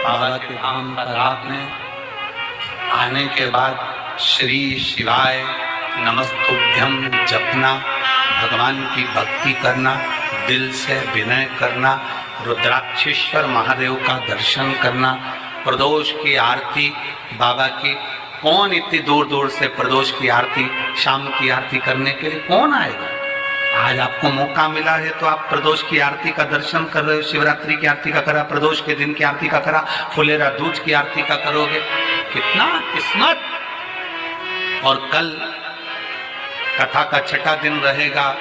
बाबा के धाम पर आपने आने के बाद श्री शिवाय नमस्तुभ्यम जपना, भगवान की भक्ति करना, दिल से विनय करना, रुद्राक्षेश्वर महादेव का दर्शन करना, प्रदोष की आरती बाबा की। कौन इतनी दूर दूर से प्रदोष की आरती, शाम की आरती करने के लिए कौन आएगा? आज आपको मौका मिला है तो आप प्रदोष की आरती का दर्शन कर रहे हो। शिवरात्रि की आरती का करा, प्रदोष के दिन की आरती का करा, फुलेरा दूज की आरती का करोगे। कितना किस्मत। और कल कथा का छठा दिन रहेगा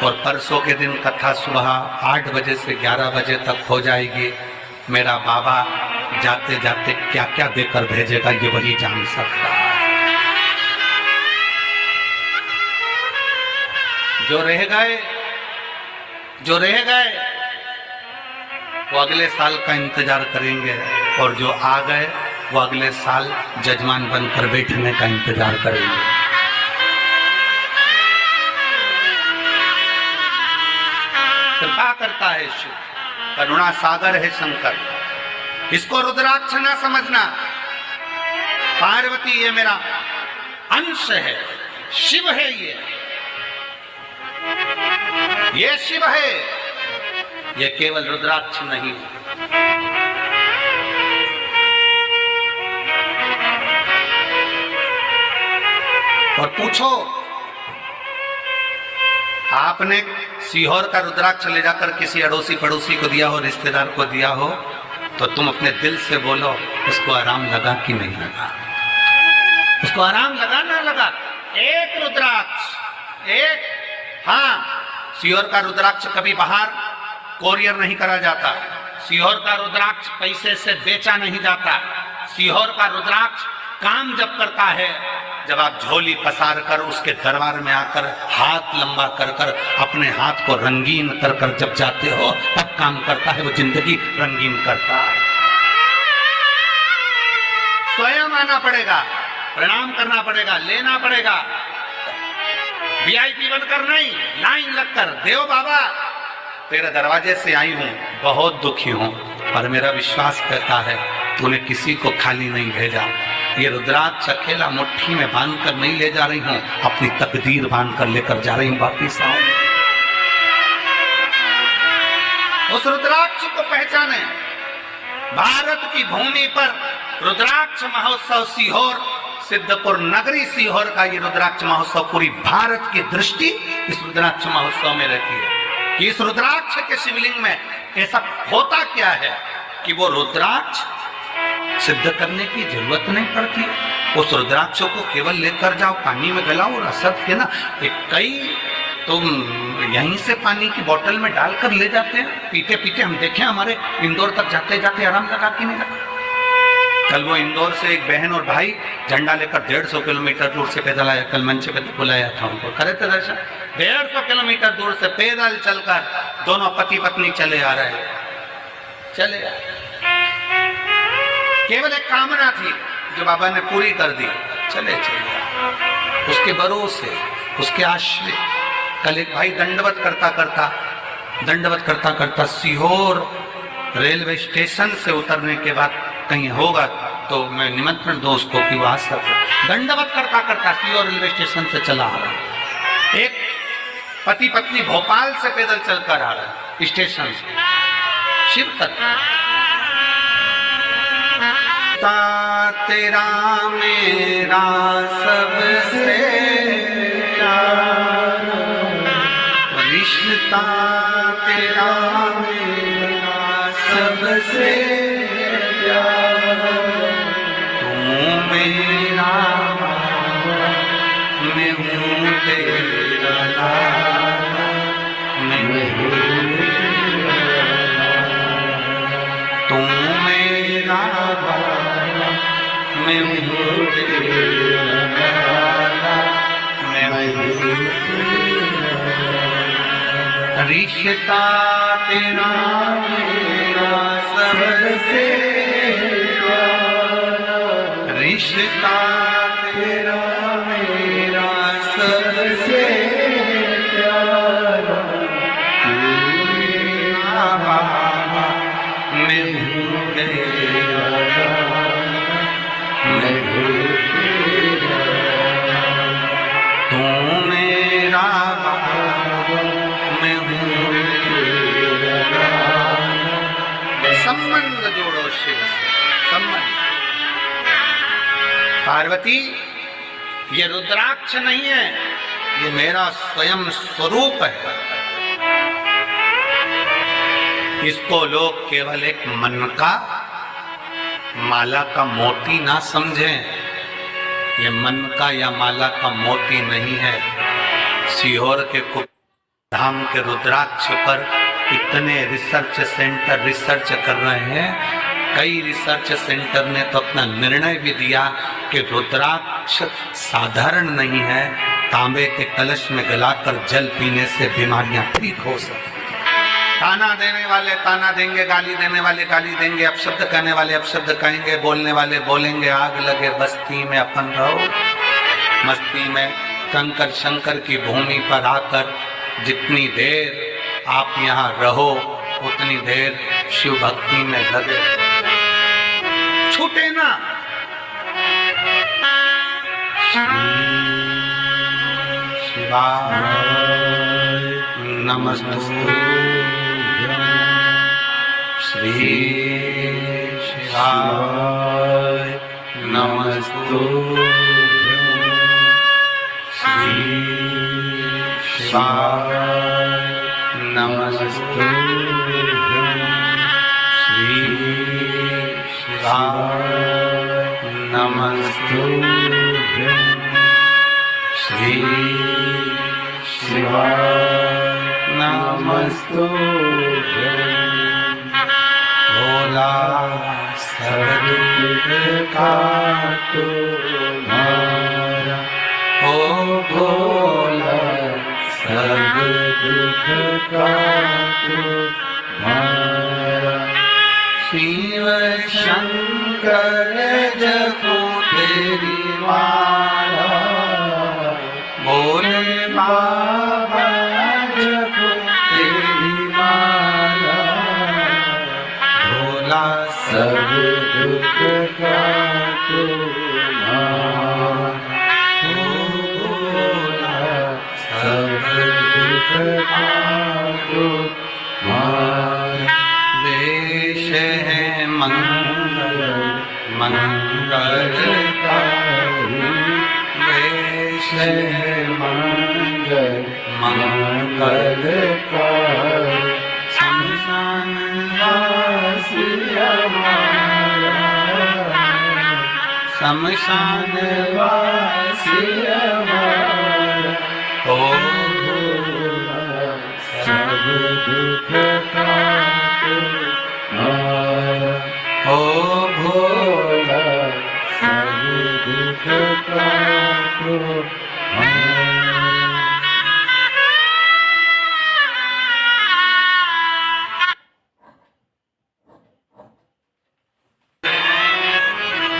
और परसों के दिन कथा सुबह 8 बजे से 11 बजे तक हो जाएगी। मेरा बाबा जाते जाते क्या क्या देकर भेजेगा ये वही जान सकता है। जो रह गए वो अगले साल का इंतजार करेंगे और जो आ गए वो अगले साल जजमान बनकर बैठने का इंतजार करेंगे। कृपा करता है शिव, करुणा सागर है शंकर। इसको रुद्राक्ष ना समझना। पार्वती ये मेरा अंश है, शिव है ये शिव है, ये केवल रुद्राक्ष नहीं। और पूछो, आपने सीहोर का रुद्राक्ष ले जाकर किसी अड़ोसी पड़ोसी को दिया हो, रिश्तेदार को दिया हो, तो तुम अपने दिल से बोलो उसको आराम लगा कि नहीं लगा। उसको आराम लगा ना लगा। एक रुद्राक्ष, एक, हाँ, सीहोर का रुद्राक्ष कभी बाहर कोरियर नहीं करा जाता। सीहोर का रुद्राक्ष पैसे से बेचा नहीं जाता। सीहोर का रुद्राक्ष काम जब करता है, जब आप झोली पसार कर उसके दरबार में आकर हाथ लंबा कर कर अपने हाथ को रंगीन कर कर जब जाते हो तब काम करता है। वो जिंदगी रंगीन करता है। स्वयं आना पड़ेगा, प्रणाम करना पड़ेगा, लेना पड़ेगा। वीआईपी बनकर नहीं, लाइन लगकर, देव बाबा तेरे दरवाजे से आई हूं, बहुत दुखी हूं, पर मेरा विश्वास कहता है तूने किसी को खाली नहीं भेजा। ये रुद्राक्ष अकेला मुट्ठी में बांध कर नहीं ले जा रही हूं, अपनी तकदीर बांध कर लेकर जा रही हूं वापिस आओ। उस रुद्राक्ष को पहचाने। भारत की भूमि पर रुद्राक्ष महोत्सव सीहोर, सिद्धपुर नगरी सीहोर का ये रुद्राक्ष महोत्सव, पूरी भारत की दृष्टि इस रुद्राक्ष महोत्सव में रहती है कि इस रुद्राक्ष के शिवलिंग में ऐसा होता क्या है कि वो रुद्राक्ष सिद्ध करने की जरूरत नहीं पड़ती। उस रुद्राक्ष को केवल लेकर जाओ, पानी में गलाओ और असर के ना कई तो यहीं से पानी की बोतल में डालकर ले जाते हैं, पीते पीते हम देखे हमारे इंदौर तक जाते जाते आराम लगा कि नहीं लगा। कल वो इंदौर से एक बहन और भाई झंडा लेकर 150 किलोमीटर दूर से पैदल आया। कल मंच पे तो बुलाया था उनको, करे थे दर्शन। 150 किलोमीटर दूर से पैदल चलकर दोनों पति पत्नी चले आ रहे, चले आ। केवल एक कामना थी जो बाबा ने पूरी कर दी, चले चले। उसके भरोसे, उसके आश्रित। कल एक भाई दंडवत करता करता सीहोर रेलवे स्टेशन से उतरने के बाद कहीं होगा तो मैं निमंत्रण दो उसको कि वो आ सके। दंडवत करता करता सीहोर रेलवे स्टेशन से चला आ रहा। एक पति पत्नी भोपाल से पैदल चलकर आ रहा स्टेशन से शिव तक। तेरा मेरा सबसे रिश्ता, तेरा मेरा सबसे तू मेरा, मैं हूँ तेरा, मैं हूँ तू मेरा, मैं हूँ तेरा, मैं हूँ रिश्ता तेरा मेरा सबसे, रिश्ता तेरा मेरा सबसे प्यारा, तू मेरा बाबा, मैं हूँ तेरा मैं हूँ तू मेरा मैं हूँ तेरा। संबंध जोड़ो शिव से, संबंध। पार्वती ये रुद्राक्ष नहीं है, ये मेरा स्वयं स्वरूप है। इसको लोग केवल एक मन का माला का मोती ना समझें। ये मन का या माला का मोती नहीं है। सीहोर के धाम के रुद्राक्ष पर इतने रिसर्च सेंटर रिसर्च कर रहे हैं। कई रिसर्च सेंटर ने तो अपना निर्णय भी दिया कि रुद्राक्ष साधारण नहीं है, तांबे के कलश में गलाकर जल पीने से बीमारियां ठीक हो सकती। ताना देने वाले ताना देंगे, गाली देने वाले गाली देंगे, अपशब्द कहने वाले अपशब्द कहेंगे, बोलने वाले बोलेंगे। आग लगे बस्ती में अपन रहो मस्ती में। कंकर शंकर की भूमि पर आकर जितनी देर आप यहाँ रहो उतनी देर शिव भक्ति में लगे, छूटे ना। शिवाय नमस्तुभ्यं श्री शिवाय नमस्तुभ्यं श्री शिवाय नमस्तुभ्यं श्री शिवाय नमस्तुभ्यं श्री शिवाय नमस्तुभ्यं। भोला सब दुख का तुम्हारा, ओ भोला सब दुख का तुम्हारा। शिव शंकर जपो तेरी माला, भोले बाबा जपो तेरी माला। भोला सब दुख का तुम्हारा, ओ भोला सब दुख का तुम्हारा। वेश है मंगल मंगलकारी, वेश है मंगल मंगलकारी। शमशान वासी हमारा, शमशान वासी हमारा। ओ भोला सब दुख का तुम्हारा, ओ भोला सब दुख का तुम्हारा।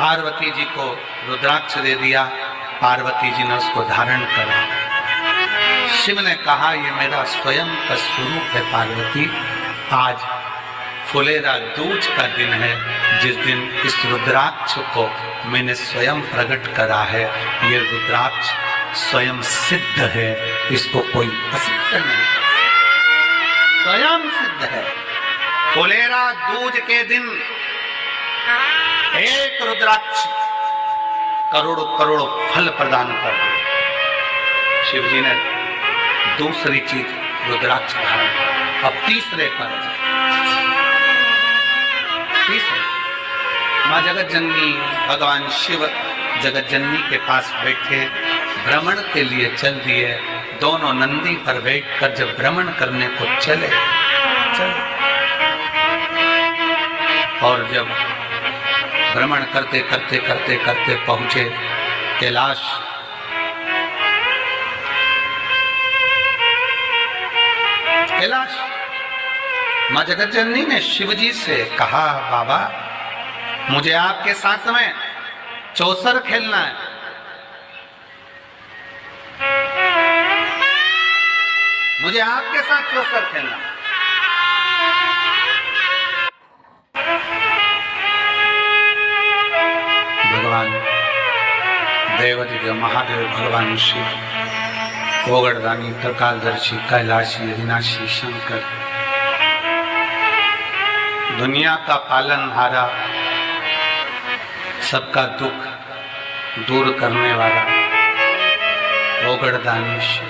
पार्वती जी को रुद्राक्ष दे दिया, पार्वती जी ने उसको धारण करा। शिव ने कहा ये मेरा स्वयं का स्वरूप है पार्वती। आज फुलेरा दूज का दिन है, जिस दिन इस रुद्राक्ष को मैंने स्वयं प्रकट करा है। ये रुद्राक्ष स्वयं सिद्ध है, इसको कोई असिद्ध नहीं, स्वयं सिद्ध है। फुलेरा दूज के दिन एक रुद्राक्ष करोड़ों करोड़ों फल प्रदान कर दे। शिव जी ने दूसरी चीज रुद्राक्ष धारण कर। अब तीसरे पर माँ जगत जननी भगवान शिव जगत जननी के पास बैठे भ्रमण के लिए चल दिए। दोनों नंदी पर बैठकर जब भ्रमण करने को चले और जब भ्रमण करते करते करते करते पहुंचे कैलाश। कैलाश माँ जगत जननी ने शिव जी से कहा, बाबा मुझे आपके साथ में चौसर खेलना है। मुझे आपके साथ चौसर खेलना है। देवदिव्य महादेव भगवान शिव, कोगड़दानी, त्रिकालदर्शी, कैलाशी, अविनाशी शंकर, दुनिया का पालनहारा, सबका दुख दूर करने वाला कोगड़दानी शिव।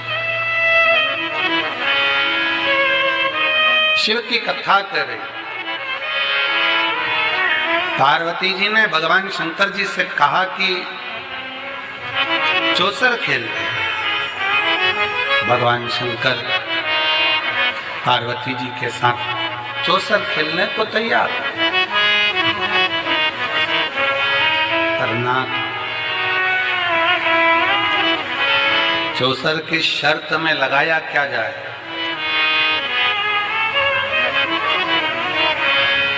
शिव की कथा कर रही। पार्वती जी ने भगवान शंकर जी से कहा कि चौसर खेलते हैं। भगवान शंकर पार्वती जी के साथ चौसर खेलने को तैयार, करना चौसर की शर्त में लगाया क्या जाए।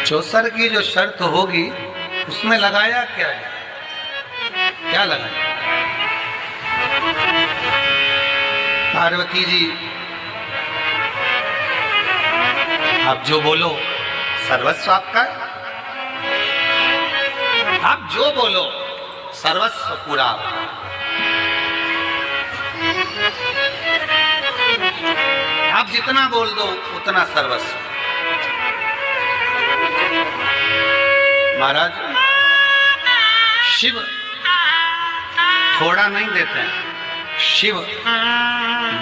चौसर की जो शर्त होगी उसमें लगाया क्या है, क्या लगाया। पार्वती जी आप जो बोलो सर्वस्व आपका, आप जो बोलो सर्वस्व पूरा। आप जितना बोल दो उतना सर्वस्व। महाराज शिव थोड़ा नहीं देते हैं, शिव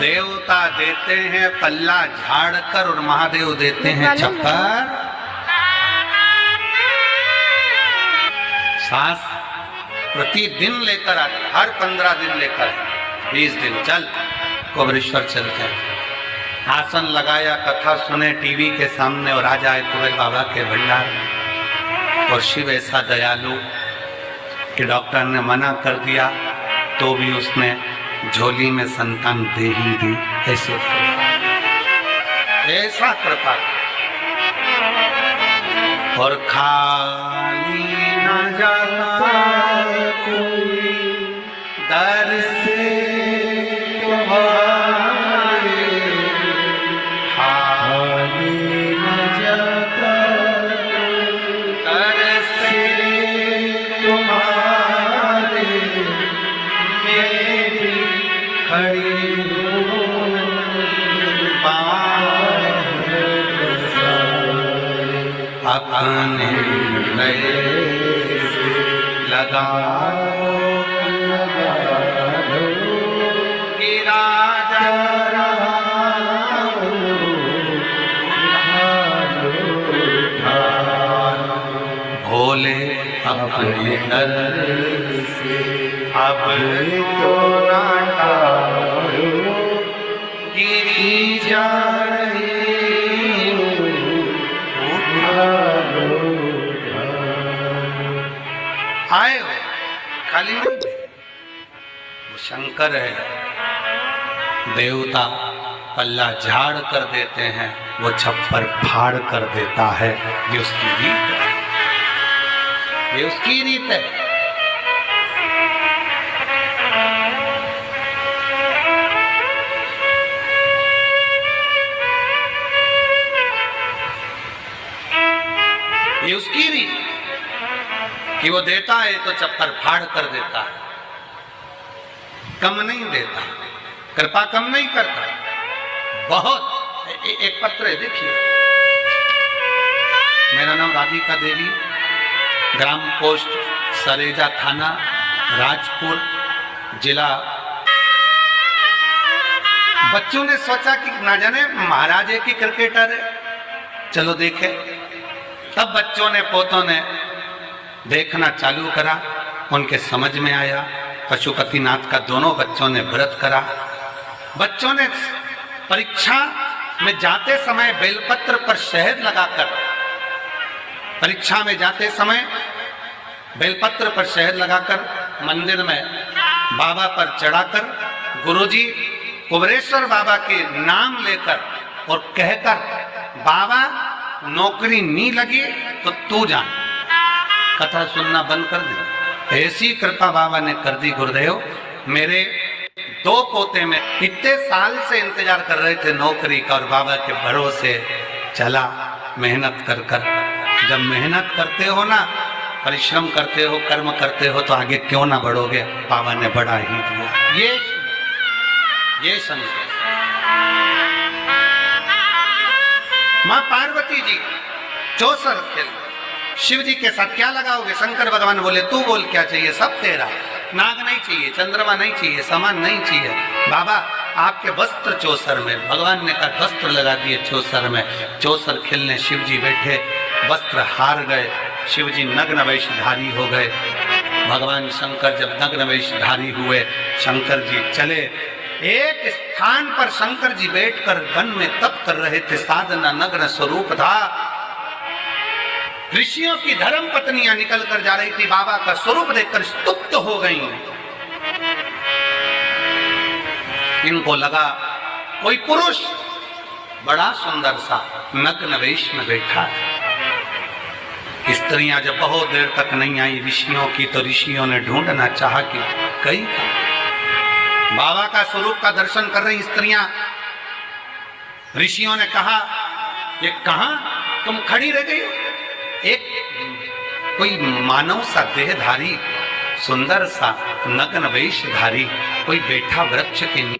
देवता देते हैं पल्ला झाड़ कर और महादेव देते हैं छप्पर। सांस प्रतिदिन लेकर आते, हर 15 दिन लेकर, 20 दिन चल कुबेरेश्वर चलते हैं। आसन लगाया, कथा सुने टीवी के सामने और आ जाए कुबेर बाबा के भंडार में। और शिव ऐसा दयालु कि डॉक्टर ने मना कर दिया तो भी उसने झोली में संतान दे ही दी। ऐसे ऐसा कृपा। और खाली न जाता कोई दर से अपने गले लगा कि राजा भोले अपने दर से अब तो नाटा गिरी जा रही। आए हो खाली नहीं, वो शंकर है, देवता पल्ला झाड़ कर देते हैं, वो छप्पर फाड़ कर देता है। ये उसकी रीत है, ये उसकी रीत है। ये उसकी रीत कि वो देता है तो चप्पर फाड़ कर देता है, कम नहीं देता, कृपा कम नहीं करता। बहुत एक पत्र है, देखिए। मेरा नाम राधिका देवी, ग्राम पोस्ट सरेजा, थाना राजपुर, जिला। बच्चों ने सोचा कि ना जाने महाराज की क्रिकेटर है, चलो देखे। तब बच्चों ने, पोतों ने देखना चालू करा, उनके समझ में आया। पशुपतिनाथ का दोनों बच्चों ने व्रत करा। बच्चों ने परीक्षा में जाते समय बेलपत्र पर शहद लगाकर, परीक्षा में जाते समय बेलपत्र पर शहद लगाकर मंदिर में बाबा पर चढ़ाकर, गुरुजी कुबेरेश्वर बाबा के नाम लेकर और कहकर, बाबा नौकरी नहीं लगी तो तू जा, कथा सुनना बंद कर दे। ऐसी कृपा बाबा ने कर दी गुरुदेव। मेरे 2 पोते में इतने साल से इंतजार कर रहे थे नौकरी का, और बाबा के भरोसे चला मेहनत कर कर। जब मेहनत करते हो ना परिश्रम करते हो, कर्म करते हो तो आगे क्यों ना बढ़ोगे, बाबा ने बढ़ा ही दिया। ये समझो। मां पार्वती जी चौसर खेल, शिव जी के साथ क्या लगाओगे? शंकर भगवान बोले तू बोल क्या चाहिए, सब तेरा। नाग नहीं चाहिए, चंद्रमा नहीं चाहिए, समान नहीं चाहिए, बाबा आपके वस्त्र चौसर में। भगवान ने कहा वस्त्र लगा दिए चौसर में। चौसर खेलने शिव जी बैठे, वस्त्र हार गए, शिव जी नग्न वेशधारी हो गए। भगवान शंकर जब नग्न वेशधारी हुए, शंकर जी चले एक स्थान पर। शंकर जी बैठकर वन में तप कर रहे थे, साधना नग्न स्वरूप था। ऋषियों की धर्म पत्नियां निकल कर जा रही थी, बाबा का स्वरूप देखकर स्तुप्त हो गई। इनको लगा कोई पुरुष बड़ा सुंदर सा नग्न वेश में बैठा है। स्त्रियां जब बहुत देर तक नहीं आई ऋषियों की, तो ऋषियों ने ढूंढना चाहा कि कहीं बाबा का स्वरूप का दर्शन कर रही स्त्रियां। ऋषियों ने कहा ये कहां तुम खड़ी रह गई? एक कोई मानव सा देहधारी, सुंदर सा नग्न वेशधारी कोई बैठा वृक्ष के नीचे।